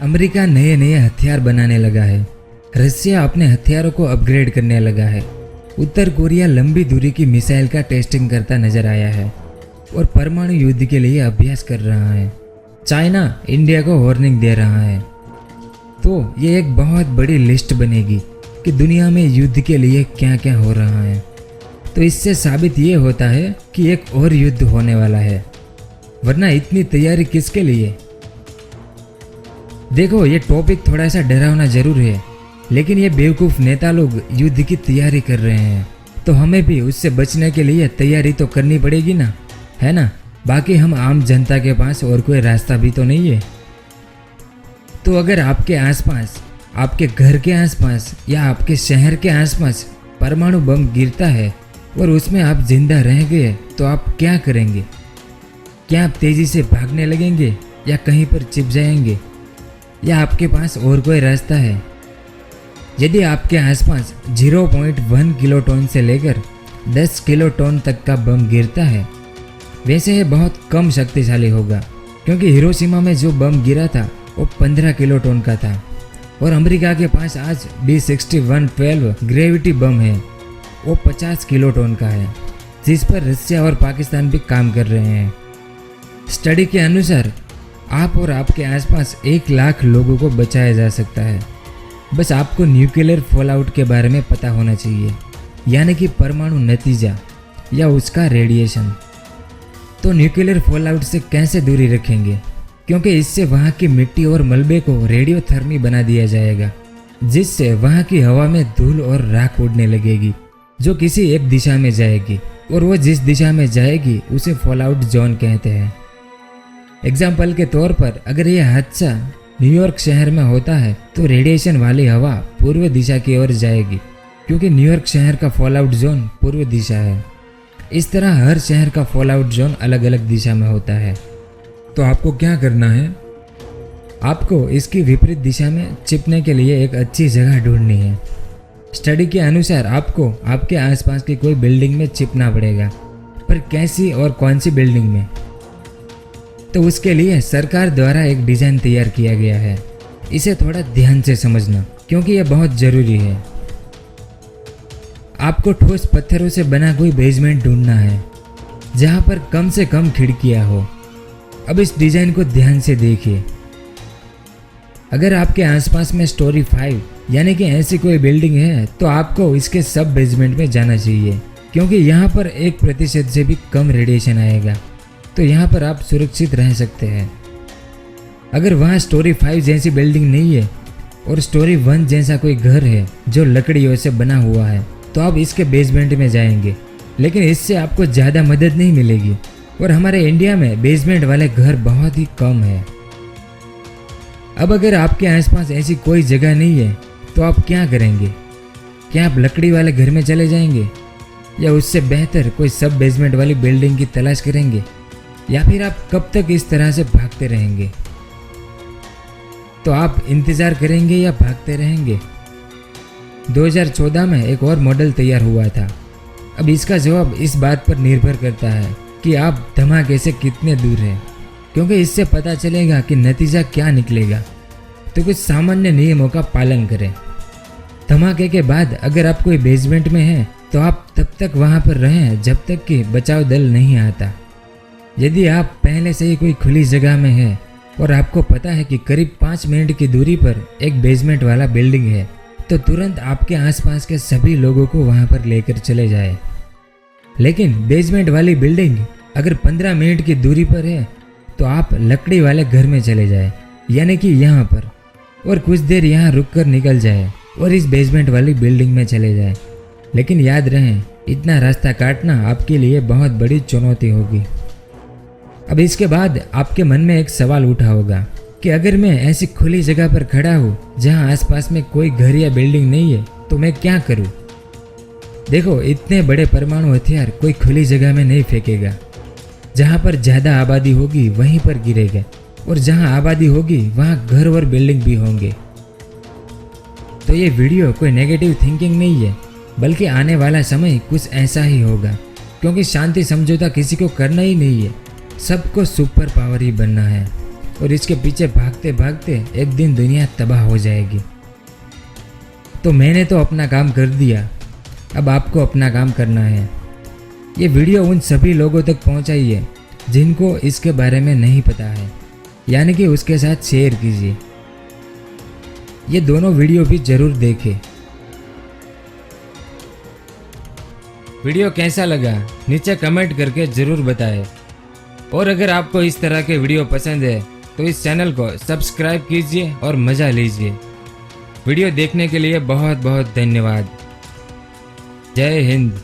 America नए नए हथियार बनाने लगा है। रशिया अपने हथियारों को अपग्रेड करने लगा है। उत्तर कोरिया लंबी दूरी की मिसाइल का टेस्टिंग करता नजर आया है और परमाणु युद्ध के लिए अभ्यास कर रहा है। चाइना इंडिया को वार्निंग दे रहा है। तो ये एक बहुत बड़ी लिस्ट बनेगी कि दुनिया में युद्ध के लिए क्या क्या हो रहा है। तो इससे साबित ये होता है कि एक और युद्ध होने वाला है, वरना इतनी तैयारी किसके लिए। देखो, ये टॉपिक थोड़ा सा डरावना जरूर है, लेकिन ये बेवकूफ़ नेता लोग युद्ध की तैयारी कर रहे हैं, तो हमें भी उससे बचने के लिए तैयारी तो करनी पड़ेगी ना, है ना। बाकी हम आम जनता के पास और कोई रास्ता भी तो नहीं है। तो अगर आपके आसपास, आपके घर के आसपास या आपके शहर के आसपास परमाणु बम गिरता है और उसमें आप जिंदा रह गए, तो आप क्या करेंगे? क्या आप तेज़ी से भागने लगेंगे या कहीं पर छिप जाएंगे, या आपके पास और कोई रास्ता है? यदि आपके आसपास 0.1 किलोटन से लेकर 10 किलोटन तक का बम गिरता है, वैसे ये बहुत कम शक्तिशाली होगा, क्योंकि हिरोशिमा में जो बम गिरा था वो 15 किलोटन का था और अमेरिका के पास आज B6112 ग्रेविटी बम है, वो 50 किलोटन का है, जिस पर रशिया और पाकिस्तान भी काम कर रहे हैं। स्टडी के अनुसार आप और आपके आसपास 1 लाख लोगों को बचाया जा सकता है। बस आपको न्यूक्लियर फॉलआउट के बारे में पता होना चाहिए, यानी कि परमाणु नतीजा या उसका रेडिएशन। तो न्यूक्लियर फॉलआउट से कैसे दूरी रखेंगे? क्योंकि इससे वहाँ की मिट्टी और मलबे को रेडियोथर्मी बना दिया जाएगा, जिससे वहाँ की हवा में धूल और राख उड़ने लगेगी, जो किसी एक दिशा में जाएगी, और वो जिस दिशा में जाएगी उसे फॉलआउट जोन कहते हैं। एग्जाम्पल के तौर पर अगर यह हादसा न्यूयॉर्क शहर में होता है, तो रेडिएशन वाली हवा पूर्व दिशा की ओर जाएगी, क्योंकि न्यूयॉर्क शहर का फॉलआउट जोन पूर्व दिशा है। इस तरह हर शहर का फॉलआउट जोन अलग अलग दिशा में होता है। तो आपको क्या करना है? आपको इसकी विपरीत दिशा में छिपने के लिए एक अच्छी जगह ढूंढनी है। स्टडी के अनुसार आपको आपके आसपास की कोई बिल्डिंग में छिपना पड़ेगा, पर कैसी और कौन सी बिल्डिंग में? तो उसके लिए सरकार द्वारा एक डिज़ाइन तैयार किया गया है। इसे थोड़ा ध्यान से समझना, क्योंकि यह बहुत ज़रूरी है। आपको ठोस पत्थरों से बना कोई बेसमेंट ढूंढना है, जहां पर कम से कम खिड़कियां हो। अब इस डिज़ाइन को ध्यान से देखिए। अगर आपके आसपास में स्टोरी 5 यानी कि ऐसी कोई बिल्डिंग है, तो आपको इसके सब बेसमेंट में जाना चाहिए, क्योंकि यहाँ पर 1% से भी कम रेडिएशन आएगा, तो यहाँ पर आप सुरक्षित रह सकते हैं। अगर वहाँ स्टोरी 5 जैसी बिल्डिंग नहीं है और स्टोरी 1 जैसा कोई घर है जो लकड़ियों से बना हुआ है, तो आप इसके बेसमेंट में जाएंगे, लेकिन इससे आपको ज़्यादा मदद नहीं मिलेगी। और हमारे इंडिया में बेसमेंट वाले घर बहुत ही कम है। अब अगर आपके आसपास ऐसी कोई जगह नहीं है, तो आप क्या करेंगे? क्या आप लकड़ी वाले घर में चले जाएंगे, या उससे बेहतर कोई सब बेसमेंट वाली बिल्डिंग की तलाश करेंगे, या फिर आप कब तक इस तरह से भागते रहेंगे? तो आप इंतज़ार करेंगे या भागते रहेंगे? 2014 में एक और मॉडल तैयार हुआ था। अब इसका जवाब इस बात पर निर्भर करता है कि आप धमाके से कितने दूर हैं, क्योंकि इससे पता चलेगा कि नतीजा क्या निकलेगा। तो कुछ सामान्य नियमों का पालन करें। धमाके के बाद अगर आप कोई बेसमेंट में हैं, तो आप तब तक वहां पर रहें जब तक कि बचाव दल नहीं आता। यदि आप पहले से ही कोई खुली जगह में हैं और आपको पता है कि करीब 5 मिनट की दूरी पर एक बेसमेंट वाला बिल्डिंग है, तो तुरंत आपके आसपास के सभी लोगों को वहां पर लेकर चले जाएं। लेकिन बेसमेंट वाली बिल्डिंग अगर 15 मिनट की दूरी पर है, तो आप लकड़ी वाले घर में चले जाएं, यानी कि यहाँ पर, और कुछ देर यहाँ रुककर निकल जाए और इस बेसमेंट वाली बिल्डिंग में चले जाएं। लेकिन याद रहे, इतना रास्ता काटना आपके लिए बहुत बड़ी चुनौती होगी। अब इसके बाद आपके मन में एक सवाल उठा होगा कि अगर मैं ऐसी खुली जगह पर खड़ा हूँ जहाँ आसपास में कोई घर या बिल्डिंग नहीं है, तो मैं क्या करूँ? देखो, इतने बड़े परमाणु हथियार कोई खुली जगह में नहीं फेंकेगा। जहाँ पर ज़्यादा आबादी होगी वहीं पर गिरेगा, और जहाँ आबादी होगी वहाँ घर और बिल्डिंग भी होंगे। तो ये वीडियो कोई नेगेटिव थिंकिंग नहीं है, बल्कि आने वाला समय कुछ ऐसा ही होगा, क्योंकि शांति समझौता किसी को करना ही नहीं है, सबको सुपर पावर ही बनना है। और इसके पीछे भागते भागते एक दिन दुनिया तबाह हो जाएगी। तो मैंने तो अपना काम कर दिया, अब आपको अपना काम करना है। ये वीडियो उन सभी लोगों तक पहुंचाइए जिनको इसके बारे में नहीं पता है, यानी कि उसके साथ शेयर कीजिए। ये दोनों वीडियो भी जरूर देखें। वीडियो कैसा लगा नीचे कमेंट करके ज़रूर बताएं। और अगर आपको इस तरह के वीडियो पसंद है तो इस चैनल को सब्सक्राइब कीजिए और मज़ा लीजिए। वीडियो देखने के लिए बहुत बहुत धन्यवाद। जय हिंद।